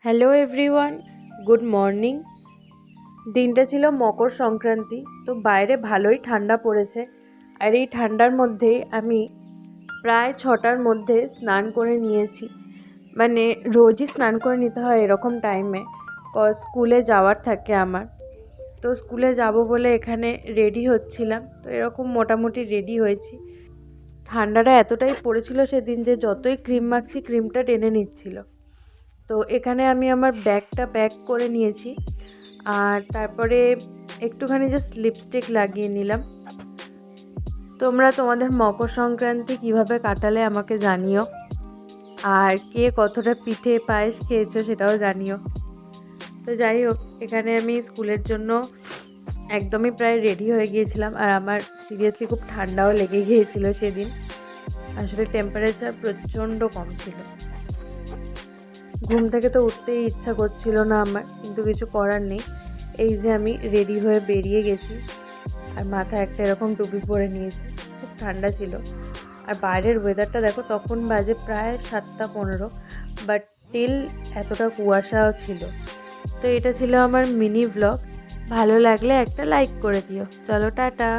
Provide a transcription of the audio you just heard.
Hello everyone, good morning. দিনটা ছিল মকর সংক্রান্তি, তো বাইরে ভালোই ঠান্ডা পড়েছে। আর এই ঠান্ডার মধ্যেই আমি প্রায় 6টার মধ্যে স্নান করে নিয়েছি। মানে রোজই স্নান করে নিতে হয় এরকম টাইমে, স্কুলে যাওয়ার থাকে আমার। তো স্কুলে যাব বলে এখানে রেডি হচ্ছিলাম, তো এরকম মোটামুটি রেডি হয়েছি। ঠান্ডাটা এতটাই পড়েছিল সেদিন যে যতই ক্রিম মাখছি ক্রিমটা টেনে নিচ্ছিল। তো এখানে আমি আমার ব্যাগটা প্যাক করে নিয়েছি, আর তারপরে একটুখানি জাস্ট লিপস্টিক লাগিয়ে নিলাম। তোমরা তোমাদের মকর সংক্রান্তি কিভাবে কাটালে আমাকে জানিও, আর কে কতটা পিঠে পায়েস খেয়েছো সেটাও জানিও। তো যাই হোক, এখানে আমি স্কুলের জন্য একদমই প্রায় রেডি হয়ে গিয়েছিলাম। আর আমার সিরিয়াসলি খুব ঠান্ডাও লেগে গিয়েছিল সেদিন। আসলে টেম্পারেচার প্রচণ্ড কম ছিল। ঘুম থেকে তো উঠতেই ইচ্ছা করছিল না আমার, কিন্তু কিছু করার নেই। এই যে আমি রেডি হয়ে বেরিয়ে গেছি, আর মাথায় একটা এরকম টুপি পরে নিয়েছি। খুব ঠান্ডা ছিল। আর বাইরের ওয়েদারটা দেখো, তখন বাজে প্রায় 7টা 15, বাট স্টিল এতটা কুয়াশাও ছিল। তো এটা ছিল আমার মিনি ব্লগ। ভালো লাগলে একটা লাইক করে দিও। চলো, টাটা।